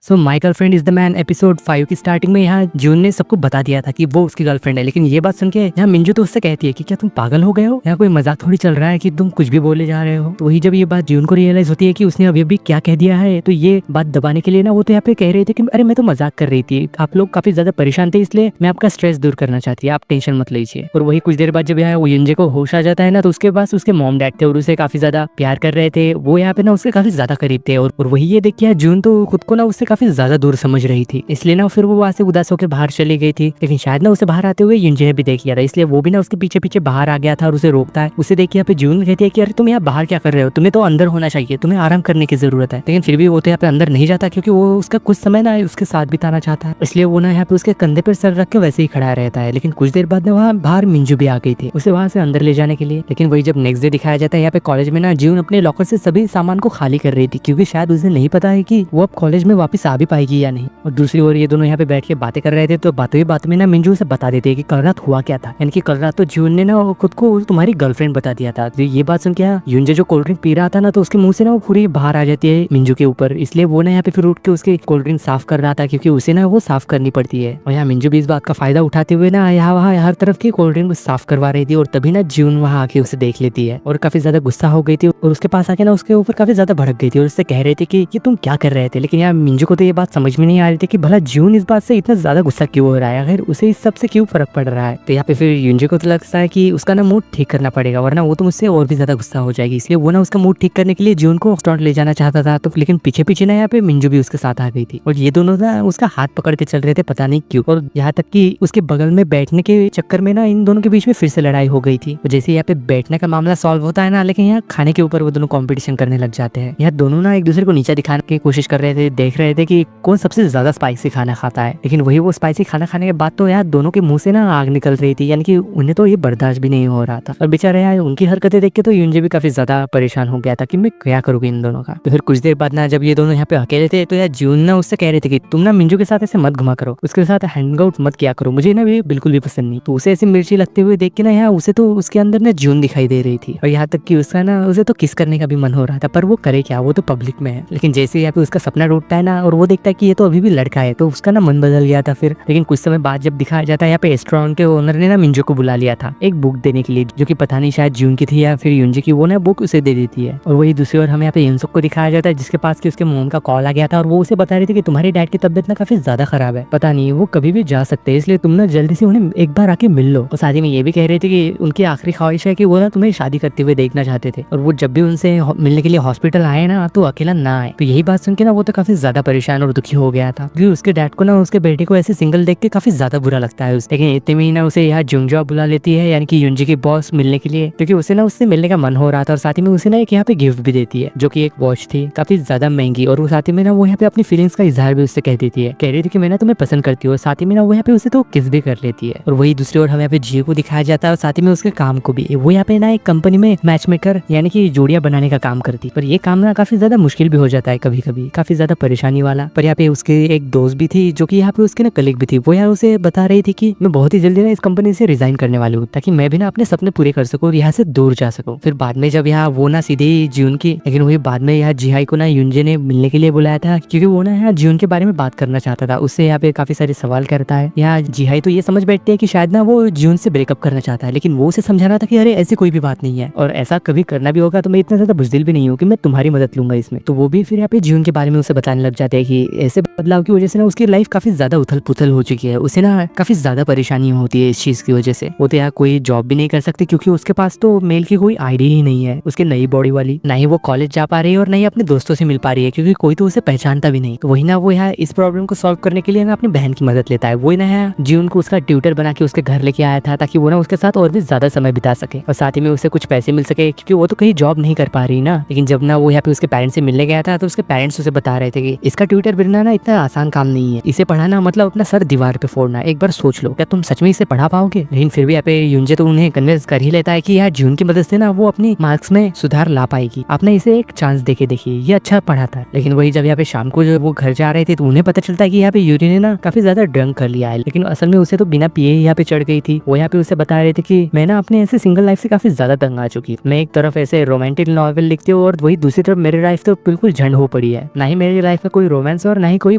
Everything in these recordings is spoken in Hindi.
So my girlfriend is the man episode 5 की स्टार्टिंग में यहाँ जून ने सबको बता दिया था कि वो उसकी गर्लफ्रेंड है, लेकिन ये बात सुन के यहाँ मिंजू तो उससे कहती है कि क्या तुम पागल हो गए हो, यहाँ कोई मजाक थोड़ी चल रहा है कि तुम कुछ भी बोले जा रहे हो। तो वही जब ये बात जून को रियलाइज होती है कि उसने अभी अभी क्या कह दिया है, तो ये बात दबाने के लिए ना वो तो यहाँ पे कह रहे थे कि अरे मैं तो मजाक कर रही थी, आप लोग काफी ज्यादा परेशान थे इसलिए मैं आपका स्ट्रेस दूर करना चाहती है, आप टेंशन मत लीजिए। और वही कुछ देर बाद जब यहाँ युंजे को होश आ जाता है ना, तो उसके पास उसके मॉम डैड थे और उसे काफी ज्यादा प्यार कर रहे थे, वो यहाँ पे ना उसके काफी ज्यादा करीब थे। और वही ये देखिए जून तो खुद को ना उससे काफी ज्यादा दूर समझ रही थी, इसलिए ना फिर वो वहां से उदास होकर बाहर चली गई थी। लेकिन शायद ना उसे बाहर आते हुए युंजे ने भी देख लिया था, इसलिए वो भी ना उसके पीछे पीछे बाहर आ गया था और उसे रोकता है। उसे देखिए यहाँ पे जून कहती है कि अरे तुम यहाँ बाहर क्या कर रहे हो, तुम्हें तो अंदर होना चाहिए, तुम्हें आराम करने की जरूरत है। लेकिन फिर भी वो तो यहाँ पे अंदर नहीं जाता क्योंकि वो उसका कुछ समय ना उसके साथ बिताना चाहता है, इसलिए वो ना यहाँ पे उसके कंधे पर सर रख के वैसे ही खड़ा रहता है। लेकिन कुछ देर बाद ना वहाँ बाहर मिंजू भी आ गई थी उसे वहां से अंदर ले जाने के लिए। लेकिन वही जब नेक्स्ट डे दिखाया जाता है यहाँ पे कॉलेज में ना जून अपने लॉकर से सभी सामान को खाली कर रही थी, क्योंकि शायद उसे नहीं पता है कि वो अब कॉलेज में वापस आ भी पाएगी या नहीं। और दूसरी ओर ये दोनों यहाँ पे बैठ के बातें कर रहे थे, तो बातों ही बात में ना मिंजू से बता देते हैं कि कल रात हुआ क्या था, यानी कि कल रात तो जून ने ना खुद को तुम्हारी गर्लफ्रेंड बता दिया था। तो ये बात सुन के युंजे जो कोल्ड ड्रिंक पी रहा था ना, तो उसके मुंह से ना वो पूरी बाहर आ जाती है मिंजू के ऊपर, इसलिए वो ना यहाँ पे फिर उठ के उसकी कोल्ड ड्रिंक साफ कर रहा था, क्योंकि उसे ना वो साफ करनी पड़ती है। और यहाँ मिंजू भी इस बात का फायदा उठाते हुए ना यहाँ वहाँ हर तरफ की कोल्ड ड्रिंक साफ करवा रही थी। और तभी ना जून वहाँ आके उसे देख लेती है और काफी ज्यादा गुस्सा हो गई थी और उसके पास आके ना उसके ऊपर काफी ज्यादा भड़क गई थी और उससे कह रहे थे कि ये तुम क्या कर रहे थे। लेकिन यहाँ मिंजू को तो ये बात समझ में नहीं आ रही थी कि भला जून इस बात से इतना ज्यादा गुस्सा क्यों हो रहा है, आखिर उसे इस सब से क्यों फर्क पड़ रहा है। तो यहाँ पे फिर युंजे को तो लगता है कि उसका ना मूड ठीक करना पड़ेगा, वरना वो तो मुझसे और भी ज्यादा गुस्सा हो जाएगी, इसलिए वो ना उसका मूड ठीक करने के लिए जून को रेस्टोरेंट ले जाना चाहता था। तो लेकिन पीछे पीछे ना यहाँ पे मिंजू भी उसके साथ आ गई थी और ये दोनों ना उसका हाथ पकड़ के चल रहे थे, पता नहीं क्यों। और यहाँ तक कि उसके बगल में बैठने के चक्कर में ना इन दोनों के बीच में फिर से लड़ाई हो गई थी। जैसे यहाँ पे बैठने का मामला सॉल्व होता है ना, लेकिन यहाँ खाने के ऊपर वो दोनों कॉम्पिटिशन करने लग जाते हैं। यहाँ दोनों ना एक दूसरे को नीचा दिखाने की कोशिश कर रहे थे, देख रहे थे कि कौन सबसे ज्यादा स्पाइसी खाना खाता है। लेकिन वही वो स्पाइसी खाना खाने के बाद तो यार दोनों के मुंह से ना आग निकल रही थी, यानी कि उन्हें तो ये बर्दाश्त भी नहीं हो रहा था। और बेचारे यार उनकी हरकतें देख के तो युंजे भी काफी ज्यादा परेशान हो गया था कि मैं क्या करूँगी इन दोनों का। तो फिर कुछ देर बाद ना जब ये दोनों यहाँ पे अकेले थे, तो यार जून ना उससे कह रहे थे कि तुम ना मिंजू के साथ ऐसे मत घुमा करो, उसके साथ हैंग आउट मत किया करो, मुझे ना भी बिल्कुल भी पसंद नहीं। तो उसे ऐसी मिर्ची लगते हुए देख के ना यहाँ उसे तो उसके अंदर ना जून दिखाई दे रही थी और यहाँ तक कि उसका ना उसे तो किस करने का भी मन हो रहा था, पर वो करे क्या, वो तो पब्लिक में है। लेकिन जैसे यहाँ पे उसका सपना टूटता है ना और वो देखता है कि ये तो अभी भी लड़का है, तो उसका ना मन बदल गया था फिर। लेकिन कुछ समय बाद जब दिखाया जाता है यहाँ पे रेस्टोरेंट के ओनर ने ना मिंजू को बुला लिया था एक बुक देने के लिए, जो कि पता नहीं शायद जून की थी या फिर युंजे की, वो ना बुक उसे दे देती है। और वही दूसरी ओर हमें यहाँ पे युनसुक को दिखाया जाता है जिसके पास कि उसके मोम का कॉल आ गया था और वो उसे बता रही थी कि तुम्हारी डैड की तबियत ना काफी ज्यादा खराब है, पता नहीं वो कभी भी जा सकते हैं, इसलिए तुम ना जल्दी से उन्हें एक बार आके मिल लो। और साथ ही में ये भी कह रहे थे कि उनकी आखिरी ख्वाहिश है कि वो ना तुम्हें शादी करते हुए देखना चाहते थे और वो जब भी उनसे मिलने के लिए हॉस्पिटल आए ना तो अकेला ना आए। तो यही बात सुन के ना वो तो काफी ज्यादा परेशान और दुखी हो गया था, क्योंकि उसके डैड को ना उसके बेटे को ऐसे सिंगल देख के काफी ज्यादा बुरा लगता है। लेकिन इतने में ही ना उसे यहाँ जुंगजो बुला लेती है, यानी कि युंजी की बॉस, मिलने के लिए, क्योंकि उसे ना उससे मिलने का मन हो रहा था। और साथ ही में उसे ना एक यहाँ पे गिफ्ट भी देती है, जो कि एक वॉच थी काफी ज्यादा महंगी। और वो साथ ही में ना वो यहाँ पे अपनी फीलिंग्स का इजहार भी उससे कह देती है, कह रही थी कि मैं ना तुम्हें पसंद करती हूँ। साथ ही में ना वो यहाँ पे उसे तो किस भी कर लेती है। और वही दूसरी ओर हमें यहाँ पे जियो को दिखाया जाता है और साथ ही में उसके काम को भी। वो यहाँ पे ना एक कंपनी में मैच मेकर यानी कि जोड़ियां बनाने का काम करती, पर ये काम ना काफी ज्यादा मुश्किल भी हो जाता है कभी कभी, काफी ज्यादा परेशानी वाला। पर यहाँ पे उसके एक दोस्त भी थी जो कि यहाँ पे उसके ना कलीग भी थी, वो यार उसे बता रही थी कि मैं बहुत ही जल्दी ना इस कंपनी से रिजाइन करने वाली हूँ, ताकि मैं भी ना अपने सपने पूरे कर सकूँ और यहाँ से दूर जा सकूँ। फिर बाद में जब यहाँ वो ना सीधे जून की, लेकिन वही बाद में यहाँ जिहाई को ना युंजे ने मिलने के लिए बुलाया था, क्योंकि वो ना यहाँ जून के बारे में बात करना चाहता था। उससे यहाँ पे काफी सारे सवाल करता है। यहाँ जिहाई तो ये समझ बैठते हैं कि शायद ना वो जून से ब्रेकअप करना चाहता है, लेकिन वो उसे समझाना था कि अरे ऐसी कोई भी बात नहीं है और ऐसा कभी करना भी होगा तो मैं इतना ज्यादा बुज़दिल भी नहीं हूँ कि मैं तुम्हारी मदद लूंगा इसमें। तो वो भी फिर यहाँ पे जून के बारे में उसे बताने लग जाते हैं कि ऐसे बदलाव की वजह से ना उसकी लाइफ काफी ज्यादा उथल पुथल हो चुकी है, उसे ना काफी ज्यादा परेशानी होती है इस चीज की वजह से। वो तो यहाँ कोई जॉब भी नहीं कर सकती क्योंकि उसके पास तो मेल की कोई आईडी ही नहीं है, उसके नई बॉडी वाली, ना ही वो कॉलेज जा पा रही है और ना ही अपने दोस्तों से मिल पा रही है, क्योंकि कोई तो उसे पहचानता भी नहीं। तो वही ना वो यहाँ इस प्रॉब्लम को सॉल्व करने के लिए ना अपनी बहन की मदद लेता है। वही ना यहाँ जून को उसका ट्यूटर बना के उसके घर लेके आया था, ताकि वो ना उसके साथ और भी ज्यादा समय बिता सके और साथ ही में उसे कुछ पैसे मिल सके, क्योंकि वो तो कहीं जॉब नहीं कर पा रही ना। लेकिन जब ना वो यहाँ पे उसके पेरेंट्स से मिलने गया था तो उसके पेरेंट्स उसे बता रहे थे कि इसका ट्यूटर बनना ना इतना आसान काम नहीं है, इसे पढ़ाना मतलब अपना सर दीवार पे फोड़ना, एक बार सोच लो क्या तुम सच में इसे पढ़ा पाओगे। लेकिन फिर भी यहाँ पे युंजे तो उन्हें कन्विंस कर ही लेता है कि यार जून की मदद से ना वो अपनी मार्क्स में सुधार ला पाएगी, आपने इसे एक चांस देके देखिए, ये अच्छा पढ़ा था। लेकिन वही जब यहाँ पे शाम को जब वो घर जा रहे थे तो उन्हें पता चलता है कि यहाँ पे यूरी ने ना काफी ज्यादा ड्रंक कर लिया है, लेकिन असल में उसे तो बिना पिए यहाँ पे चढ़ गई थी। वो यहाँ पे उसे बता रहे थे कि मैं ना अपने ऐसे सिंगल लाइफ से काफी ज्यादा तंग आ चुकी, मैं एक तरफ ऐसे रोमांटिक नॉवेल लिखती हूँ और वही दूसरी तरफ मेरी लाइफ तो बिल्कुल झंड हो पड़ी है, ना ही मेरी लाइफ में कोई रोमांस और ना ही कोई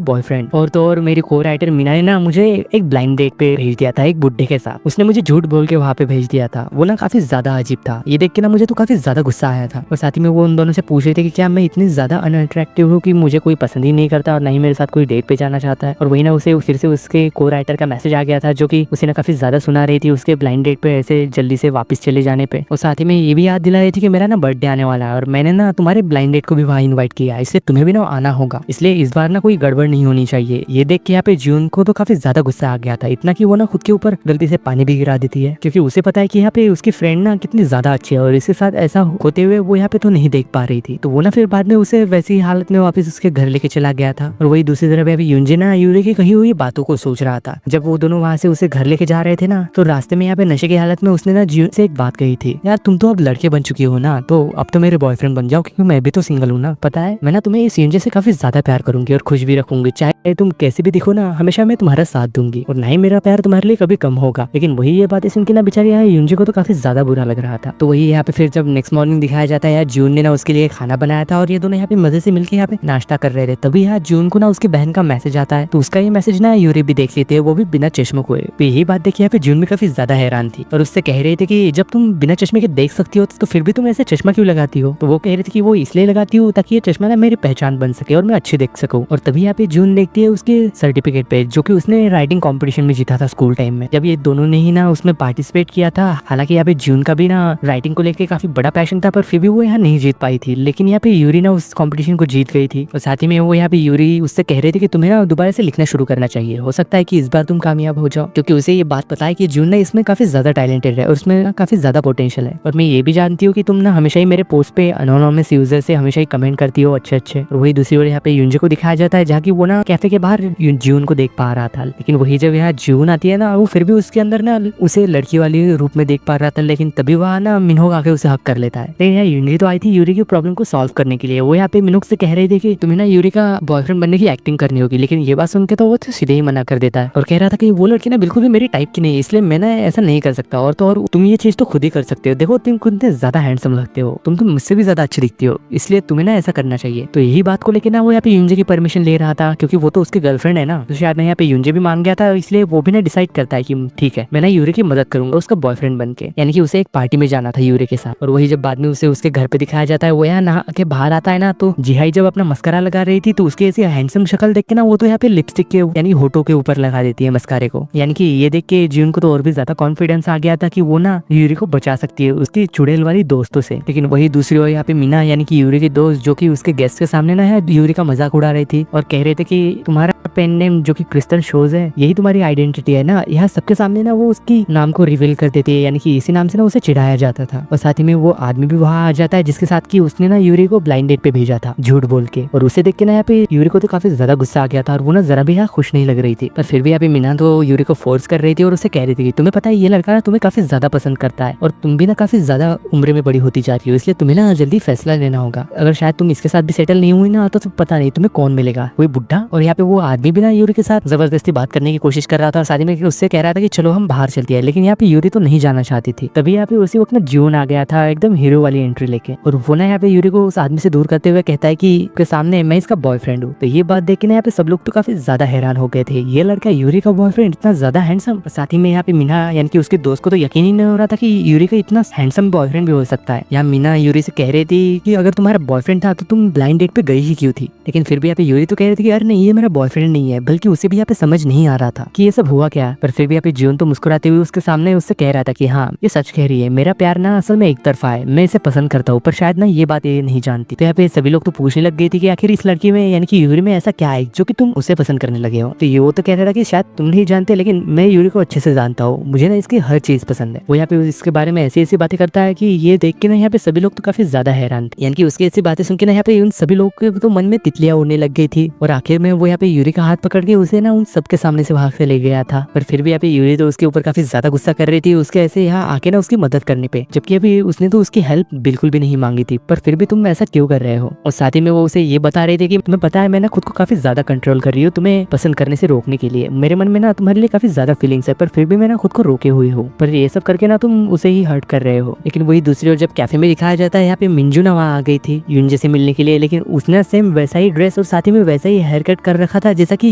बॉयफ्रेंड। और तो और मेरी को राइटर मीना ने ना मुझे एक ब्लाइंड डेट पे भेज दिया था एक बुड्ढे के साथ। उसने मुझे झूठ बोल के वहाँ पे भेज दिया था। वो ना काफी ज्यादा अजीब था। ये देख के ना मुझे तो काफी ज्यादा गुस्सा आया था। और साथ ही में वो उन दोनों से पूछ रहे थे कि क्या मैं इतनी ज्यादा अनअट्रैक्टिव हूँ कि मुझे कोई पसंद ही नहीं करता और ना ही मेरे साथ कोई डेट पे जाना चाहता है। और वही ना उसे फिर से उसके को राइटर का मैसेज आ गया था जो कि उसे ना काफी ज्यादा सुना रही थी उसके ब्लाइंड डेट पे ऐसे जल्दी से वापस चले जाने पे। और साथ ही में ये भी याद दिला रही थी कि मेरा ना बर्थडे आने वाला है और मैंने ना तुम्हारे ब्लाइंड डेट को भी वहाँ इन्वाइट किया है, इसलिए तुम्हें भी ना आना होगा। इसलिए इस बार ना कोई गड़बड़ नहीं होनी चाहिए। ये देख के यहाँ पे जून को तो काफी ज्यादा गुस्सा आ गया था, इतना कि वो ना खुद के ऊपर गलती से पानी भी गिरा देती है क्योंकि उसे पता है कि यहाँ पे उसकी फ्रेंड ना कितनी ज्यादा अच्छी है और इसके साथ ऐसा होते हुए वो यहाँ पे तो नहीं देख पा रही थी। तो वो ना फिर बाद में उसे वैसी हालत में वापस उसके घर लेके चला गया था। और वही दूसरी तरफ अभी यूंजी ना यूरी की कही हुई बातों को सोच रहा था। जब वो दोनों वहाँ से उसे घर लेके जा रहे थे ना तो रास्ते में यहाँ पे नशे की हालत में उसने ना जून से एक बात कही थी, यार तुम तो अब लड़के बन चुकी हो ना, तो अब तो मेरे बॉयफ्रेंड बन जाओ क्योंकि मैं भी तो सिंगल हूँ ना। पता है मैं ना तुम्हें इस यूंजी से काफी ज्यादा प्यार करूंगी और खुश भी रखूंगी, चाहे तुम कैसे भी दिखो ना हमेशा मैं तुम्हारा साथ दूंगी और ना ही मेरा प्यार तुम्हारे लिए कभी कम होगा। लेकिन वही ये बातें सुन के ना बेचारी यहाँ यूंजी को तो काफी ज्यादा बुरा लग रहा था। तो वही यहाँ पे फिर जब नेक्स्ट मॉर्निंग दिखाया जाता है यार जून ने ना उसके लिए खाना बनाया था और ये दोनों यहाँ पे मजे से मिलकर यहाँ पे नाश्ता कर रहे थे। तभी यहाँ जून को ना उसकी बहन का मैसेज आता है। तो उसका ये मैसेज ना यूरी भी देख लेते है, वो भी बिना चश्मों को। यही बात देखी यहाँ पे जून भी काफी ज्यादा हैरान थी और उससे कह रही थी कि जब तुम बिना चश्मे के देख सकती हो तो फिर भी तुम ऐसे चश्मा क्यों लगाती हो। तो वो कह रही थी कि वो इसलिए लगाती हूँ ताकि ये चश्मा ना मेरी पहचान बन सके और मैं अच्छे देख सकूं। और तभी यहाँ पे जून देखती है उसके सर्टिफिकेट पे जो कि उसने राइटिंग कंपटीशन में जीता था स्कूल टाइम में, जब ये दोनों ने ही ना उसमें पार्टिसिपेट किया था। हालांकि यहाँ पे जून का भी ना राइटिंग को लेकर काफी बड़ा पैशन था पर फिर भी वो यहाँ नहीं जीत पाई थी। लेकिन यहाँ पे यूरी ना उस कंपटीशन को जीत गई थी और साथ ही में वो यहाँ पे यूरी उससे कह रही थी कि तुम्हें ना दोबारा से लिखना शुरू करना चाहिए, हो सकता है कि इस बार तुम कामयाब हो जाओ। क्योंकि उसे ये बात पता है कि जून ना इसमें काफी ज्यादा टैलेंटेड है और उसमें काफी ज्यादा पोटेंशियल है। और मैं ये भी जानती हूँ कि तुम ना हमेशा ही मेरे पोस्ट पे अनोनिमस यूजर से हमेशा ही कमेंट करती हो अच्छे अच्छे। और वही दूसरी ओर यहाँ पे यूंजी को दिखाया जाता है जहाँ की वो ना कैफे के बाहर जून को देख पा रहा था। लेकिन वही जब यहाँ जून आती है ना वो फिर भी उसके अंदर ना उसे लड़की वाली रूप में देख पा रहा था। लेकिन तभी वहाँ ना मिनहोक आके उसे हक कर लेता है। लेकिन यहाँ यूरी तो आई थी यूरी की प्रॉब्लम को सॉल्व करने के लिए। वो यहाँ पे मिनहोक से कह रही थी कि तुम्हें ना यूरी का बॉयफ्रेंड बनने की एक्टिंग करनी होगी। लेकिन ये बात सुन के तो वो तो सीधे ही मना कर देता है और कह रहा था कि वो लड़की ना बिल्कुल भी मेरी टाइप की नहीं है, इसलिए मैं ना ऐसा नहीं कर सकता। और तो और तुम ये चीज तो खुद ही कर सकते हो, देखो तुम खुद ज्यादा हैंडसम लगते हो, तुम तो मुझसे भी ज्यादा अच्छी दिखती हो, इसलिए तुम्हें ना ऐसा करना चाहिए। तो यही बात को लेकर ना वो यहाँ पे यूंजी की परमिशन ले रहा था क्योंकि वो तो उसकी गर्लफ्रेंड है ना। तो शायद ना यहाँ पे यूंजी भी मान गया था, इसलिए वो भी ना डिसाइड करता है कि ठीक है मैं ना यूरी की मदद करूंगा उसका बॉयफ्रेंड बन के। यानी कि उसे एक पार्टी में जाना था यूरी के साथ। और वही जब बाद में उसे उसके घर पे दिखाया जाता है वो यहाँ नहा के बाहर आता है ना, तो जिहाई जब अपना मस्करा लगा रही थी तो उसकी ऐसी हैंडसम शक्ल देख के ना वो तो यहाँ पे लिपस्टिक के यानी होठों के ऊपर लगा देती है मस्कारे को। यानी कि ये देख के जून को तो और भी ज्यादा कॉन्फिडेंस आ गया था कि वो ना यूरी को बचा सकती है उसकी चुड़ैल वाली दोस्तों से। लेकिन वही दूसरी ओर यहाँ पे मीना यानी कि यूरी की दोस्त जो कि उसके गेस्ट के सामने ना है यूरी का मजाक उड़ा रही थी और कह रहे थे कि तुम्हारा पेन नेम जो कि क्रिस्टल शोज है यही तुम्हारी आइडेंटिटी है ना। यहाँ सबके सामने ना वो उसकी नाम को रिवील कर देती है, यानी कि इसी नाम से ना उसे चिढ़ाया जाता था। और साथ ही में वो आदमी भी वहाँ आ जाता है जिसके साथ कि उसने ना यूरी को ब्लाइंड डेट पे भेजा था झूठ बोल के। और उसे देख के ना यहाँ पे यूरी को तो काफी ज्यादा गुस्सा आ गया था और वो ना जरा भी यहाँ खुश नहीं लग रही थी। पर फिर भी यहाँ पे मीना तो यूरी को फोर्स कर रही थी और उसे कह रही थी कि तुम्हें पता है ये लड़का ना तुम्हें काफी ज्यादा पसंद करता है और तुम भी ना काफी ज्यादा उम्र में बड़ी होती जा रही हो, इसलिए तुम्हें ना जल्दी फैसला लेना होगा। अगर शायद तुम इसके साथ भी सेटल नहीं हुई ना तो पता नहीं तुम्हें कौन मिलेगा, कोई बुढ़ा। और यहाँ पे वो आदमी भी ना यूरी के साथ जबरदस्ती बात करने की कोशिश कर रहा था और साथ में उससे कह रहा था कि चलो हम बाहर चलते हैं। लेकिन यहाँ पे यूरी तो नहीं जाना चाहती थी। तभी यहाँ पे उसी वक्त ना जून आ गया था एकदम हीरो वाली एंट्री लेके और वो ना यहाँ पे यूरी को उस आदमी से दूर करते हुए कहता है कि के सामने मैं इसका बॉयफ्रेंड हूँ। तो ये बात देख के ना यहाँ पे सब लोग तो काफी ज्यादा हैरान हो गए थे, ये लड़का यूरी का बॉयफ्रेंड इतना ज्यादा हैंडसम। साथ ही में यहाँ पे मीना यानी कि उसके दोस्त को तो यकीन ही नहीं हो रहा था कि यूरी का इतना हैंडसम बॉयफ्रेंड भी हो सकता है। यहाँ मीना यूरी से कह रही थी कि अगर तुम्हारा बॉयफ्रेंड था तो तुम ब्लाइंड डेट पे गई ही क्यों थी। लेकिन फिर भी यहाँ पे यूरी तो कह रही थी कि अरे नहीं ये मेरा बॉयफ्रेंड नहीं है, बल्कि उसे भी यहाँ पे समझ नहीं आ रहा था कि ये सब हुआ क्या। पर फिर भी यहाँ पे जून तो मुस्कुराते हुए उसके सामने उससे कह रहा था कि हाँ ये सच कह रही है, मेरा प्यार ना असल में एक तरफा है, मैं इसे पसंद करता हूँ, पर शायद ना ये बात ये नहीं जानती। तो यहाँ पे सभी लोग तो पूछने लग गए थे कि आखिर इस लड़की में यानी कि यूरी में ऐसा क्या है जो कि तुम उसे पसंद करने लगे हो। तो ये तो कहता था कि शायद तुम नहीं जानते लेकिन मैं यूरी को अच्छे से जानता हूँ, मुझे ना इसकी हर चीज पसंद है। वो यहाँ पे इसके बारे में ऐसी ऐसी बातें करता है कि ये देख के ना यहाँ पे सभी लोग तो काफी ज्यादा हैरान थे। यानी कि उसकी ऐसी बातें सुन के ना यहाँ पे उन सभी लोगों के तो मन में तितलियां उड़ने लग गई थी। और आखिर में वो यहाँ पे यूरी का का हाथ पकड़ के उसे ना उन सबके सामने से भाग से ले गया था। पर फिर भी यहाँ पे यूरी तो उसके ऊपर काफी ज्यादा गुस्सा कर रही थी उसके ऐसे यहाँ आके ना उसकी मदद करने पे, जबकि अभी उसने तो उसकी हेल्प बिल्कुल भी नहीं मांगी थी, पर फिर भी तुम ऐसा क्यों कर रहे हो। और साथ ही में वो उसे ये बता रही थी कि तुम्हें पता है मैं ना खुद को काफी ज्यादा कंट्रोल कर रही हूँ तुम्हें पसंद करने से रोकने के लिए, मेरे मन में ना तुम्हारे लिए काफी ज्यादा फीलिंग्स है, पर फिर भी मैं ना खुद को रोके हुई हूँ, पर ये सब करके ना तुम उसे ही हर्ट कर रहे हो। लेकिन वही दूसरी ओर जब कैफे में दिखाया जाता है यहाँ पे मिंजू ना वहाँ आ गई थी यूनजे से मिलने के लिए, लेकिन उसने सेम वैसा ही ड्रेस और साथ ही में वैसा ही हेयर कट कर रखा था जैसा कि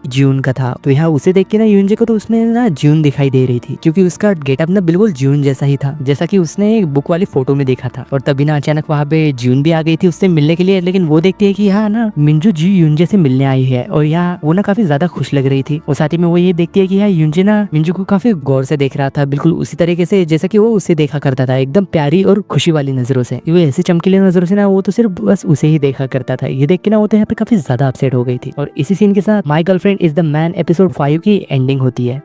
जून का था। तो यहाँ उसे देख के ना यूनजे को तो उसमें ना जून दिखाई दे रही थी, क्योंकि उसका गेटअप ना बिल्कुल जून जैसा ही था जैसा कि उसने एक बुक वाली फोटो में देखा था। और तभी ना अचानक वहाँ पे जून भी आ गई थी उससे मिलने के लिए, लेकिन वो देखती है कि यहाँ ना मिंजू जी यूनजे से मिलने आई है और यहाँ वो ना काफी ज्यादा खुश लग रही थी। और साथ ही में वो ये देखती है कि यहाँ यूनजे ना मिंजू को काफी गौर से देख रहा था, बिल्कुल उसी तरीके से जैसा कि वो उसे देखा करता था, एकदम प्यारी और खुशी वाली नजरों से। वो ऐसे चमकीले नजरों से ना वो तो सिर्फ बस उसे ही देखा करता था। ये देख के ना वो तो यहाँ पे काफी ज्यादा अपसेट हो गई थी। और इसी सीन के साथ my girlfriend is the man episode 5 की एंडिंग होती है।